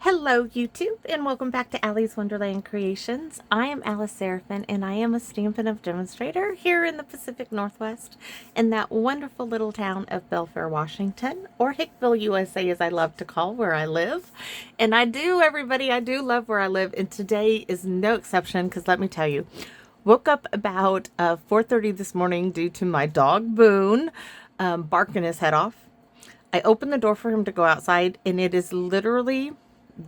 Hello YouTube and welcome back to Allie's Wonderland Creations. I am Alice Seraphin and I am a Stampin' Up! Demonstrator here in the Pacific Northwest in that wonderful little town of Belfair, Washington, or Hickville, USA as I love to call where I live. And I do, everybody, I do love where I live, and today is no exception because let me tell you, woke up about 4:30 this morning due to my dog Boone barking his head off. I opened the door for him to go outside and it is literally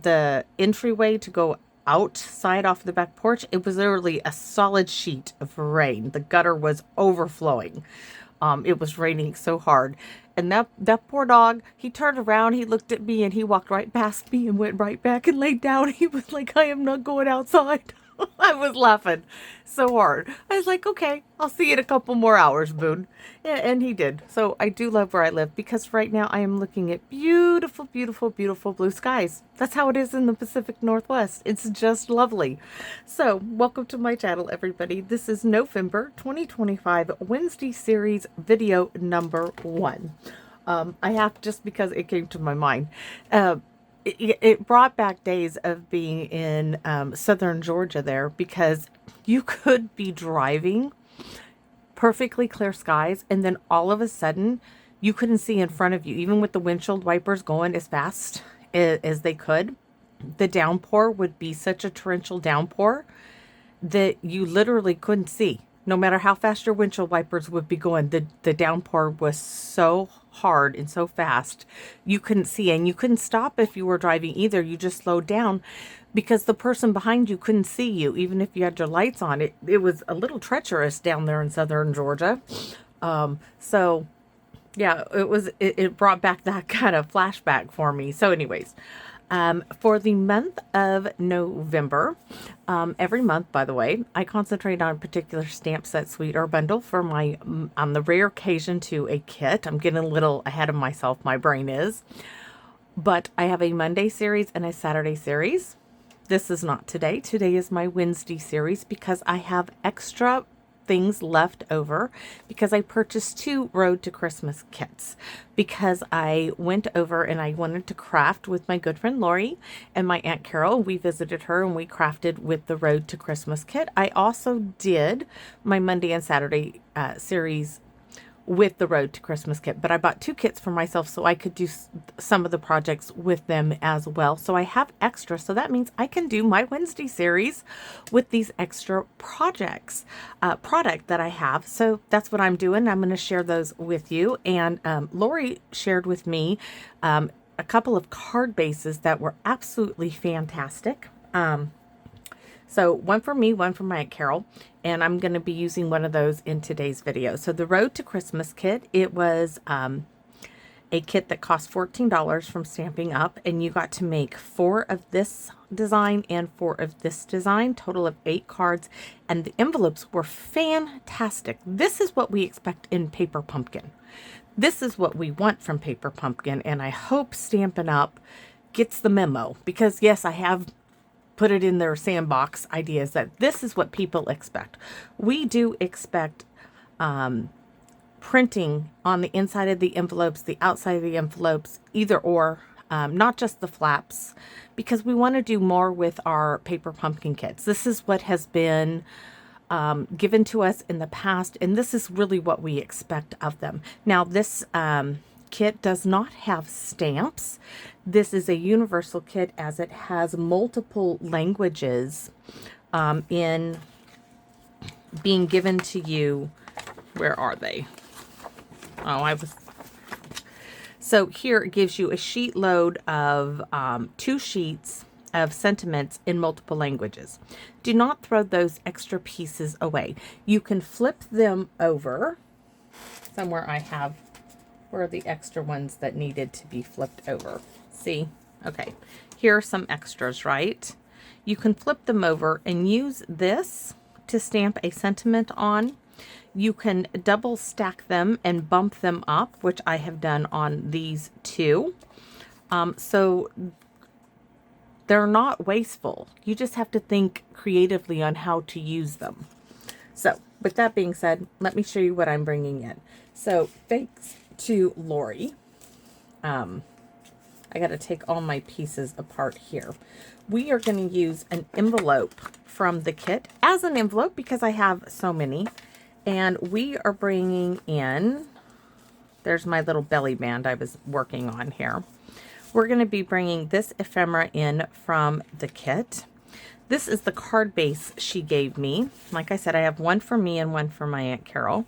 the entryway to go outside off the back porch. It was literally a solid sheet of rain. The gutter was overflowing. It was raining so hard. And that poor dog, he turned around, he looked at me, and he walked right past me and went right back and laid down. He was like, I am not going outside. I was laughing so hard. I was like, okay, I'll see you in a couple more hours, Boone. And he did. So I do love where I live because right now I am looking at beautiful, beautiful, beautiful blue skies. That's how it is in the Pacific Northwest. It's just lovely. So welcome to my channel, everybody. This is November 2025 Wednesday series video number 1. I have, just because it came to my mind, it brought back days of being in southern Georgia there, because you could be driving perfectly clear skies and then all of a sudden you couldn't see in front of you, even with the windshield wipers going as fast as they could. The downpour would be such a torrential downpour that you literally couldn't see. No matter how fast your windshield wipers would be going, the downpour was so hard and so fast, you couldn't see. And you couldn't stop if you were driving either. You just slowed down because the person behind you couldn't see you, even if you had your lights on. It was a little treacherous down there in southern Georgia. So yeah, it brought back that kind of flashback for me. So anyways, for the month of November, every month, by the way, I concentrate on a particular stamp set, suite, or bundle for my, on the rare occasion, to a kit. I'm getting a little ahead of myself, my brain is. But I have a Monday series and a Saturday series. This is not today. Today is my Wednesday series because I have extra things left over because I purchased 2 Road to Christmas kits because I went over and I wanted to craft with my good friend Lori and my Aunt Carol. We visited her and we crafted with the Road to Christmas kit. I also did my Monday and Saturday series with the Road to Christmas kit, but I bought 2 kits for myself so I could do some of the projects with them as well. So I have extra, so that means I can do my Wednesday series with these extra projects, product that I have. So that's what I'm doing. I'm going to share those with you. And Lori shared with me a couple of card bases that were absolutely fantastic. So one for me, one for my Aunt Carol, and I'm going to be using one of those in today's video. So the Road to Christmas kit, it was a kit that cost $14 from Stampin' Up, and you got to make 4 of this design and 4 of this design, total of 8 cards, and the envelopes were fantastic. This is what we expect in Paper Pumpkin. This is what we want from Paper Pumpkin, and I hope Stampin' Up! Gets the memo, because yes, I have put it in their sandbox ideas that this is what people expect. We do expect printing on the inside of the envelopes, the outside of the envelopes, either or, not just the flaps, because we want to do more with our Paper Pumpkin kits. This is what has been given to us in the past, and this is really what we expect of them. Now, this kit does not have stamps. This is a universal kit as it has multiple languages in being given to you. Where are they? Oh, so here it gives you a sheet load of 2 sheets of sentiments in multiple languages. Do not throw those extra pieces away. You can flip them over. Somewhere I have, where are the extra ones that needed to be flipped over? See? Okay. Here are some extras, right? You can flip them over and use this to stamp a sentiment on. You can double stack them and bump them up, which I have done on these 2. So they're not wasteful. You just have to think creatively on how to use them. So with that being said, let me show you what I'm bringing in. So thanks to Lori. I got to take all my pieces apart here. We are going to use an envelope from the kit as an envelope because I have so many. And we are bringing in, there's my little belly band I was working on here. We're going to be bringing this ephemera in from the kit. This is the card base she gave me. Like I said, I have one for me and one for my Aunt Carol.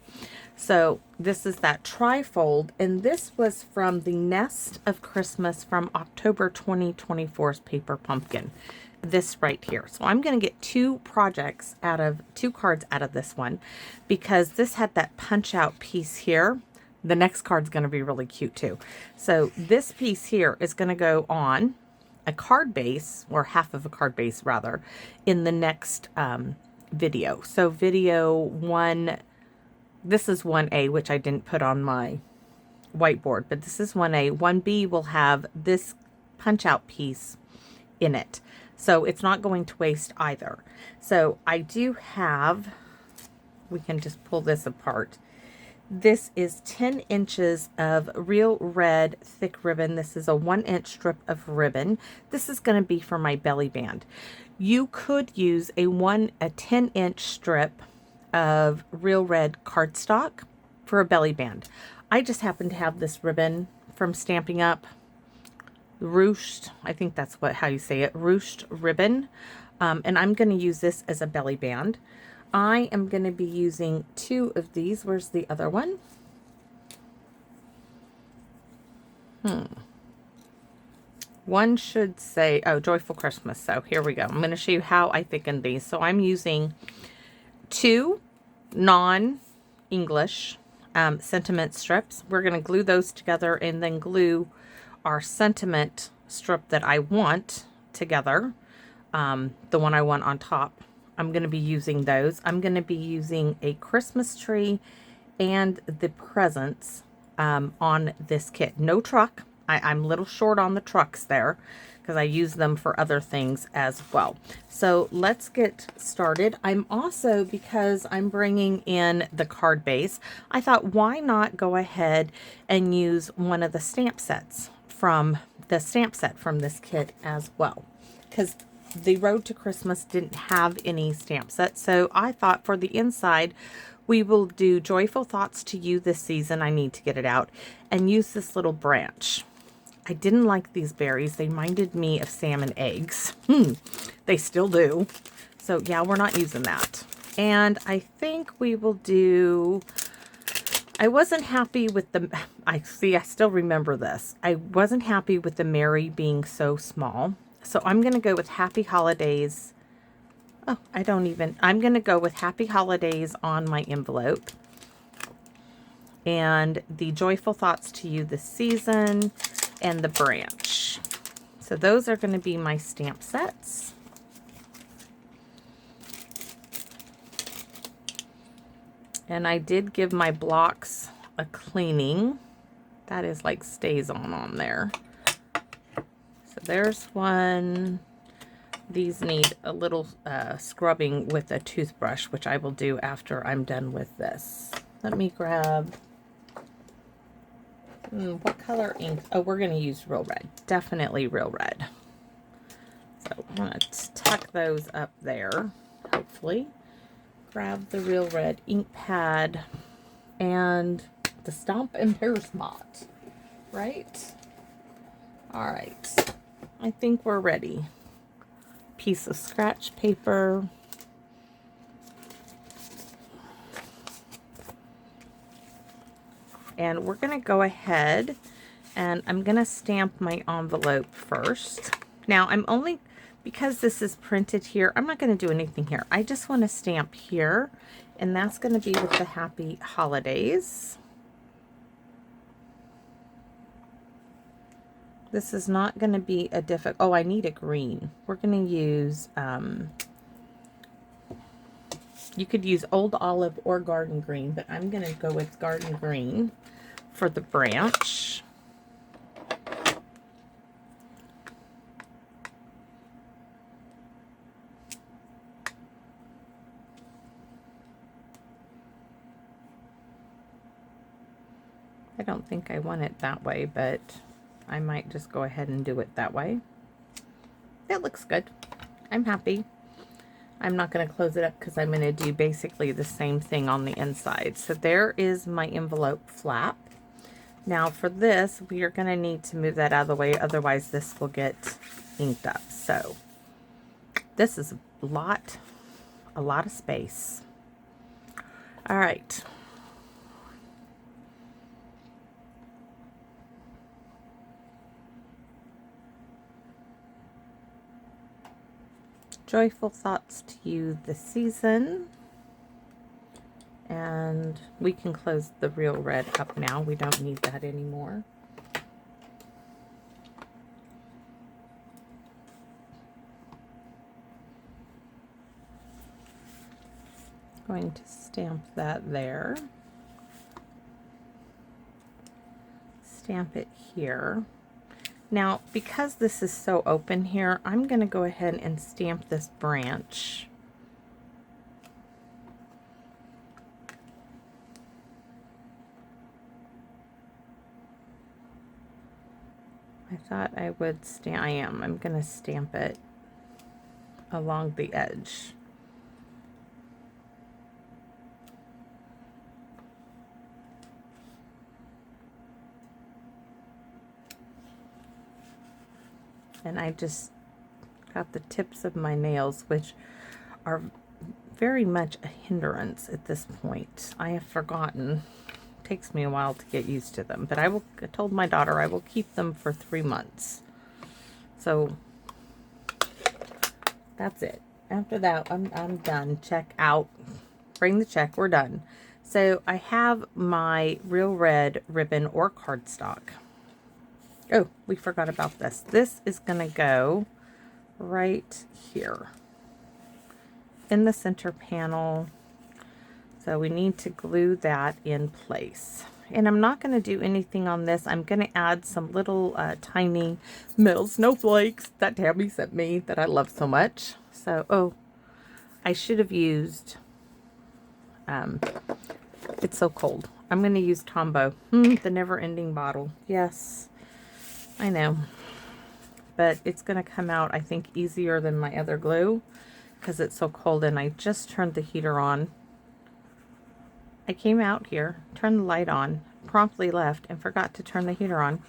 So this is that trifold, and this was from the Nest of Christmas from October 2024's Paper Pumpkin. This right here. So I'm going to get two cards out of this one because this had that punch out piece here. The next card's going to be really cute too. So this piece here is going to go on a card base, or half of a card base rather, in the next video. So video 1, this is 1A, which I didn't put on my whiteboard, but this is 1A. 1B will have this punch out piece in it. So it's not going to waste either. So I do have, we can just pull this apart. This is 10 inches of real red thick ribbon. This is a 1-inch strip of ribbon. This is going to be for my belly band. You could use a 10-inch strip of real red cardstock for a belly band. I just happen to have this ribbon from Stampin' Up. Ruched, I think that's how you say it, ruched ribbon. And I'm going to use this as a belly band. I am going to be using 2 of these. Where's the other one? One should say, oh, Joyful Christmas. So here we go. I'm going to show you how I thicken these. So I'm using 2 non-English sentiment strips. We're going to glue those together and then glue our sentiment strip that I want together. The one I want on top. I'm going to be using those. I'm going to be using a Christmas tree and the presents on this kit. No truck. I'm a little short on the trucks there because I use them for other things as well. So let's get started. I'm also, because I'm bringing in the card base, I thought why not go ahead and use one of the stamp sets from the stamp set from this kit as well, because the Road to Christmas didn't have any stamp sets. So I thought for the inside, we will do Joyful Thoughts to You this season. I need to get it out and use this little branch. I didn't like these berries. They reminded me of salmon eggs. They still do. So yeah, we're not using that. And I think we will do, I wasn't happy with the, I still remember this. I wasn't happy with the Mary being so small. So I'm going to go with Happy Holidays. Oh, I'm going to go with Happy Holidays on my envelope. And the Joyful Thoughts to You this season and the branch. So those are going to be my stamp sets. And I did give my blocks a cleaning. That is like stays on there. So there's one. These need a little scrubbing with a toothbrush, which I will do after I'm done with this. Let me grab, what color ink? Oh, we're going to use real red. Definitely real red. So I'm going to tuck those up there, hopefully. Grab the real red ink pad and the Stampin' Spot, right? All right. I think we're ready. Piece of scratch paper. And we're going to go ahead and I'm going to stamp my envelope first. Now because this is printed here, I'm not going to do anything here. I just want to stamp here, and that's going to be with the Happy Holidays. This is not going to be a difficult, oh, I need a green. We're going to use, you could use Old Olive or Garden Green, but I'm going to go with Garden Green for the branch. I don't think I want it that way, but I might just go ahead and do it that way. It looks good. I'm happy. I'm not going to close it up because I'm going to do basically the same thing on the inside. So there is my envelope flap. Now for this, we are going to need to move that out of the way. Otherwise this will get inked up. So this is a lot of space. All right. Joyful thoughts to you this season. And we can close the real red up now. We don't need that anymore. Going to stamp that there. Stamp it here. Now, because this is so open here, I'm going to go ahead and stamp this branch. I thought I would stamp, I'm going to stamp it along the edge. And I just got the tips of my nails, which are very much a hindrance at this point. I have forgotten. It takes me a while to get used to them, but I told my daughter I will keep them for 3 months. So that's it. After that, I'm done. Check out. Bring the check. We're done. So I have my real red ribbon or cardstock. Oh, we forgot about this. This is going to go right here in the center panel. So we need to glue that in place. And I'm not going to do anything on this. I'm going to add some little tiny metal snowflakes that Tammy sent me that I love so much. So, oh, I should have used, it's so cold. I'm going to use Tombow, the never-ending bottle. Yes. I know, but it's going to come out, I think, easier than my other glue because it's so cold, and I just turned the heater on. I came out here, turned the light on, promptly left, and forgot to turn the heater on.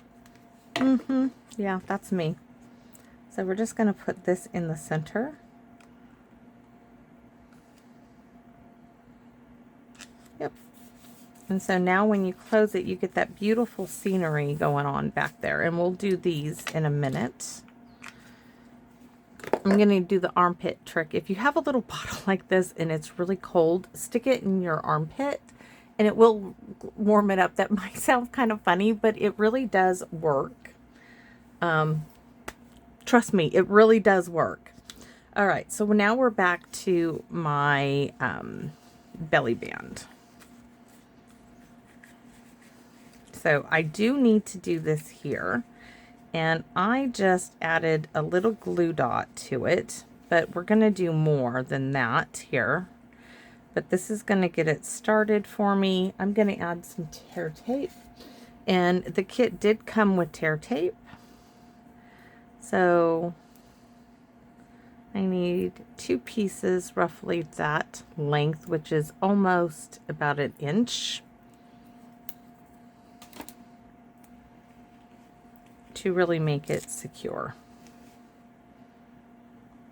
Yeah, that's me. So we're just going to put this in the center. Yep. And so now when you close it, you get that beautiful scenery going on back there. And we'll do these in a minute. I'm going to do the armpit trick. If you have a little bottle like this and it's really cold, stick it in your armpit and it will warm it up. That might sound kind of funny, but it really does work. Trust me, it really does work. All right, so now we're back to my belly band. So I do need to do this here, and I just added a little glue dot to it, but we're going to do more than that here. But this is going to get it started for me. I'm going to add some tear tape, and the kit did come with tear tape. So I need 2 pieces roughly that length, which is almost about 1 inch. To really make it secure.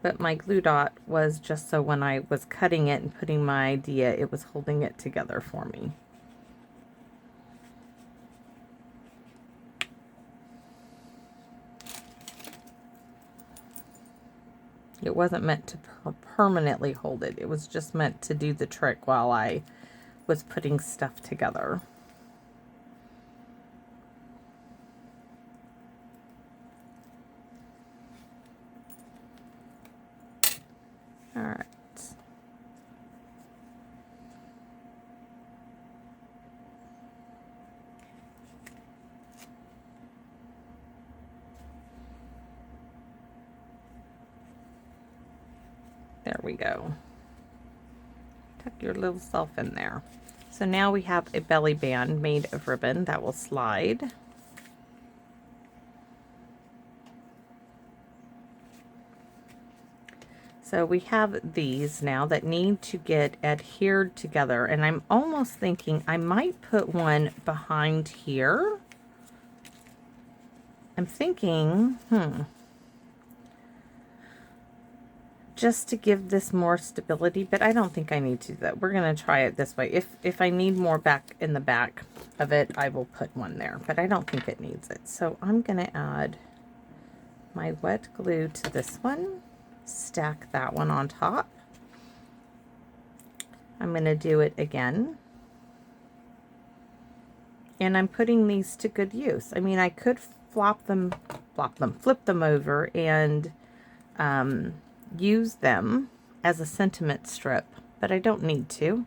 But my glue dot was just so when I was cutting it and putting my idea, it was holding it together for me. It wasn't meant to permanently hold it. It was just meant to do the trick while I was putting stuff together. All right. There we go. Tuck your little self in there. So now we have a belly band made of ribbon that will slide. So we have these now that need to get adhered together, and I'm almost thinking I might put one behind here. I'm thinking, just to give this more stability, but I don't think I need to do that. We're going to try it this way. If I need more back in the back of it, I will put one there, but I don't think it needs it. So I'm going to add my wet glue to this one, stack that one on top. I'm going to do it again. And I'm putting these to good use. I mean, I could flip them over and use them as a sentiment strip, but I don't need to.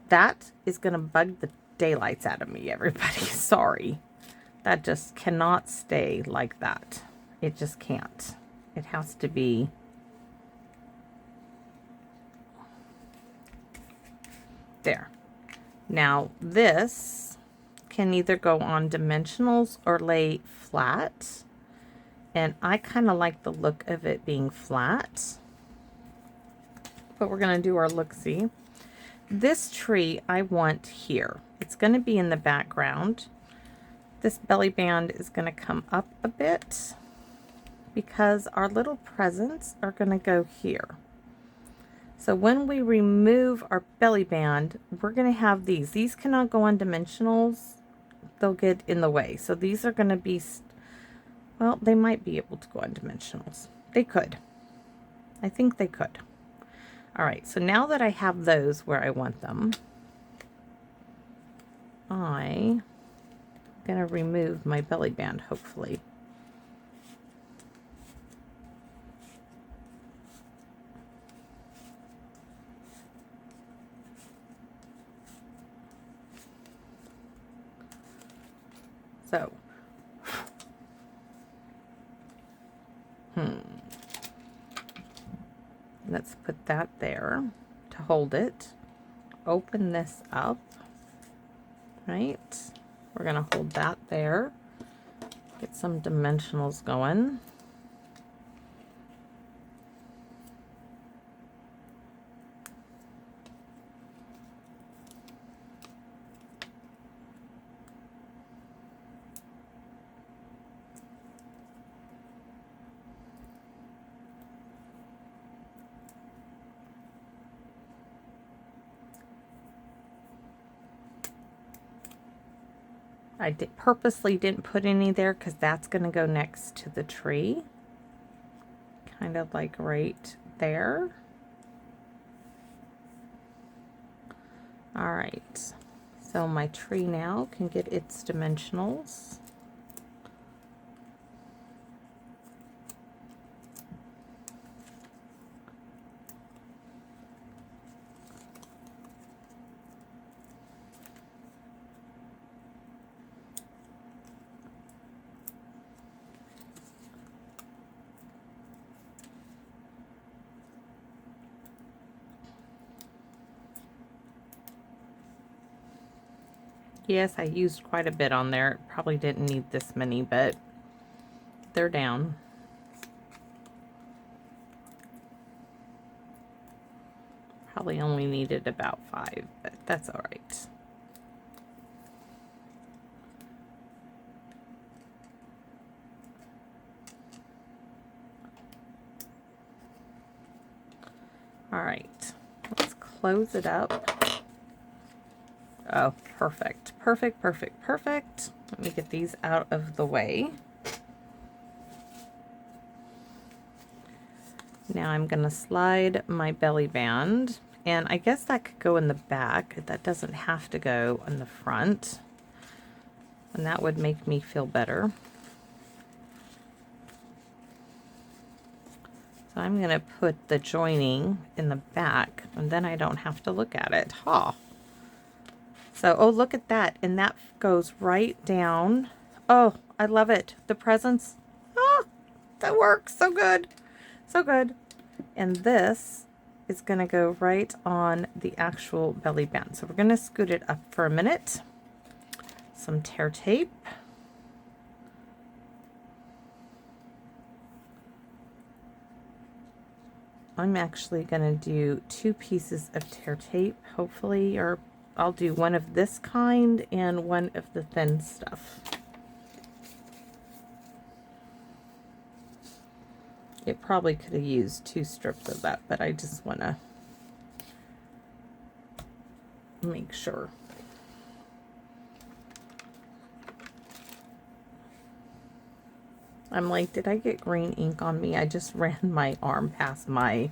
That is going to bug the daylights out of me, everybody. Sorry. That just cannot stay like that. It just can't. It has to be there. Now this can either go on dimensionals or lay flat. And I kind of like the look of it being flat. But we're going to do our look-see. This tree I want here. It's going to be in the background. This belly band is going to come up a bit because our little presents are going to go here. So when we remove our belly band, we're going to have these. These cannot go on dimensionals. They'll get in the way. So these are going to be, well, they might be able to go on dimensionals. They could. I think they could. All right, so now that I have those where I want them, I'm going to remove my belly band, hopefully. So, let's put that there to hold it. Open this up, right? We're going to hold that there. Get some dimensionals going. I purposely didn't put any there because that's going to go next to the tree. Kind of like right there. All right. So my tree now can get its dimensionals. Yes, I used quite a bit on there. Probably didn't need this many, but they're down. Probably only needed about 5, but that's all right. All right, let's close it up. Oh, perfect, perfect, perfect, perfect. Let me get these out of the way. Now I'm going to slide my belly band, and I guess that could go in the back. That doesn't have to go in the front, and that would make me feel better. So I'm going to put the joining in the back, and then I don't have to look at it. Ha! So, oh, look at that. And that goes right down. Oh, I love it. The presents. Ah, that works. So good. So good. And this is going to go right on the actual belly band. So we're going to scoot it up for a minute. Some tear tape. I'm actually going to do 2 pieces of tear tape, hopefully, or I'll do one of this kind and one of the thin stuff. It probably could have used 2 strips of that, but I just want to make sure. I'm like, did I get green ink on me? I just ran my arm past my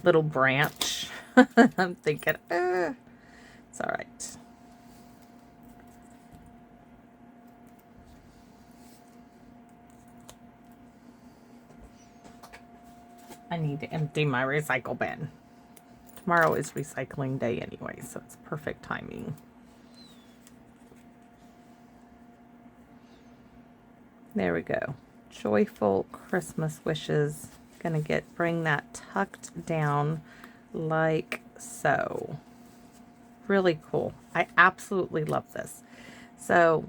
little branch. I'm thinking, it's all right. I need to empty my recycle bin. Tomorrow is recycling day anyway, so it's perfect timing. There we go. Joyful Christmas wishes. Gonna bring that tucked down like so. Really cool. I absolutely love this. So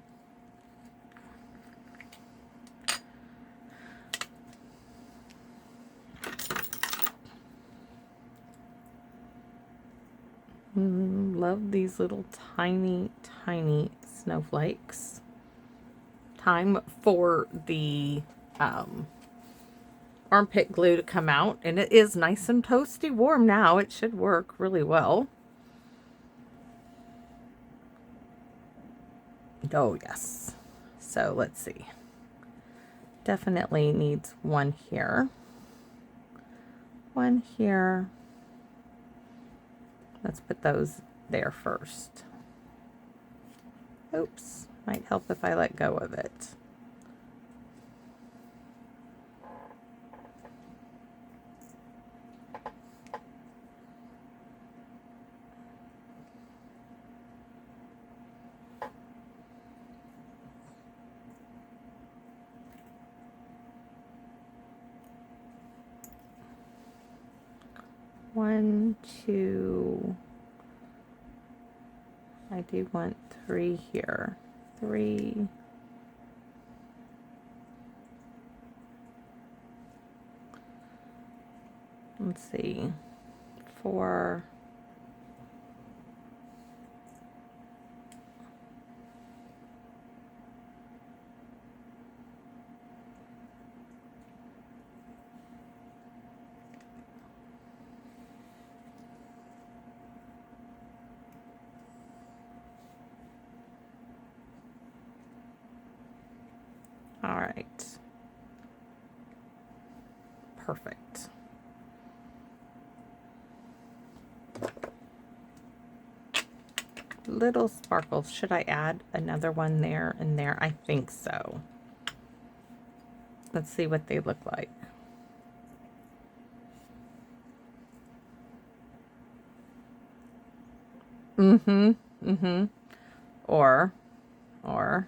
love these little tiny snowflakes. Time for the armpit glue to come out, and it is nice and toasty warm now. It should work really well. Oh yes. So let's see. Definitely needs one here. One here. Let's put those there first. Oops. Might help if I let go of it. One, two. I do want 3 here. 3. Let's see. 4. All right. Perfect. Little sparkles. Should I add another one there and there? I think so. Let's see what they look like. Or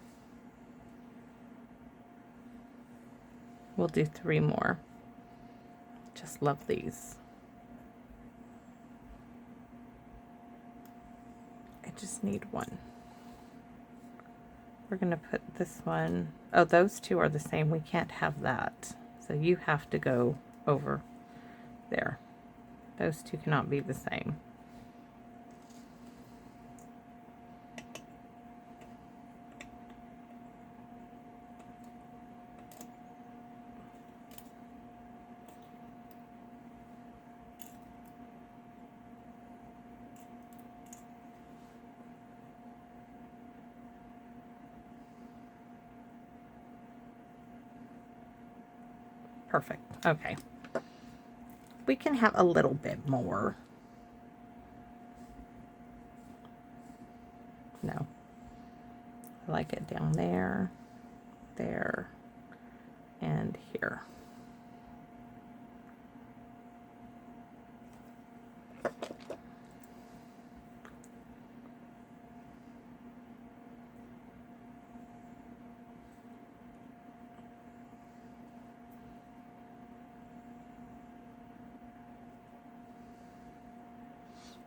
we'll do 3 more. Just love these. I just need one. We're going to put this one. Oh, those 2 are the same. We can't have that. So you have to go over there. Those 2 cannot be the same. Perfect. Okay. We can have a little bit more. No. I like it down there, there, and here.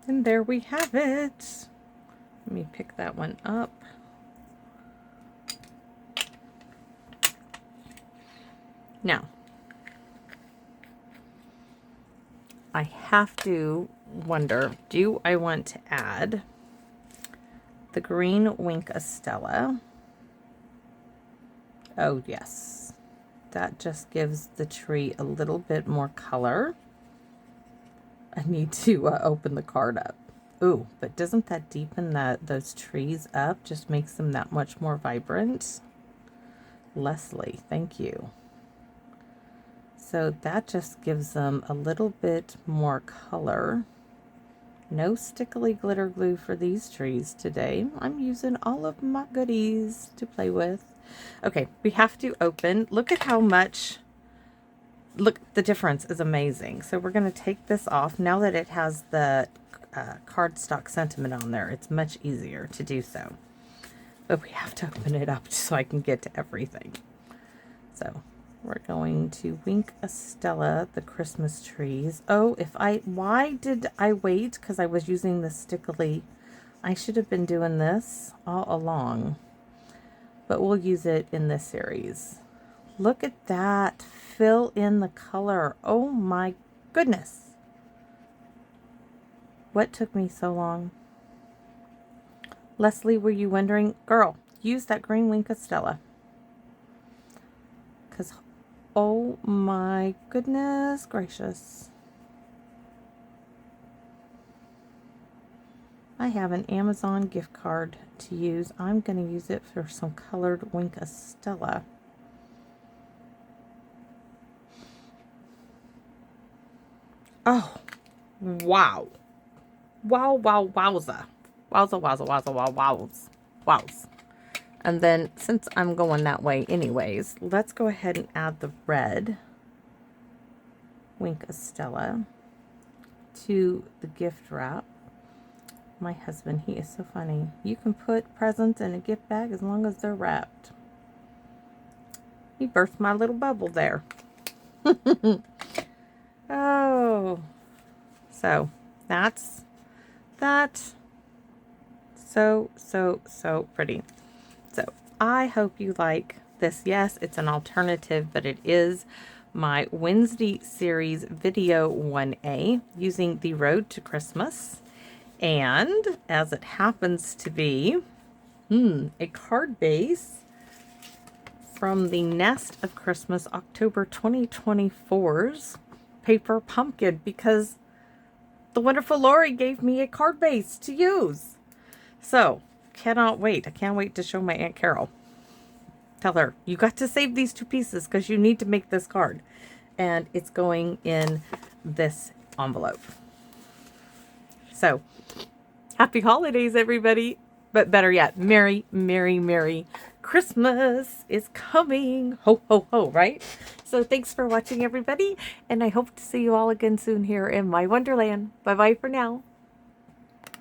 And there we have it. Let me pick that one up. Now, I have to wonder, do I want to add the green Wink Estella? Oh, yes. That just gives the tree a little bit more color. I need to open the card up. Ooh, but doesn't that deepen those trees up? Just makes them that much more vibrant. Leslie, thank you. So that just gives them a little bit more color. No stickly glitter glue for these trees today. I'm using all of my goodies to play with. Okay, we have to open. Look at how much, look, the difference is amazing. So we're going to take this off. Now that it has the cardstock sentiment on there, it's much easier to do so. But we have to open it up so I can get to everything. So we're going to Wink Estella the Christmas trees. Oh, why did I wait? Because I was using the stickily. I should have been doing this all along. But we'll use it in this series. Look at that. Fill in the color. Oh my goodness. What took me so long? Leslie, were you wondering? Girl, use that green Wink Estella. Because, oh my goodness gracious. I have an Amazon gift card to use. I'm going to use it for some colored Wink Estella. Oh, wow. Wow, wow, wowza. Wowza, wowza, wowza, wow, wows. Wows. And then, since I'm going that way anyways, let's go ahead and add the red Wink Estella to the gift wrap. My husband, he is so funny. You can put presents in a gift bag as long as they're wrapped. He burst my little bubble there. Oh. So, that's that. So pretty. So, I hope you like this. Yes, it's an alternative, but it is my Wednesday series video 1A using the Road to Christmas. And as it happens to be, a card base from the Nest of Christmas October 2024's paper pumpkin, because the wonderful Lori gave me a card base to use. So, cannot wait. I can't wait to show my Aunt Carol. Tell her, you got to save these 2 pieces because you need to make this card. And it's going in this envelope. So, happy holidays, everybody. But better yet, Merry, Merry, Merry Christmas is coming. Ho, ho, ho, right? So thanks for watching, everybody. And I hope to see you all again soon here in my Wonderland. Bye-bye for now.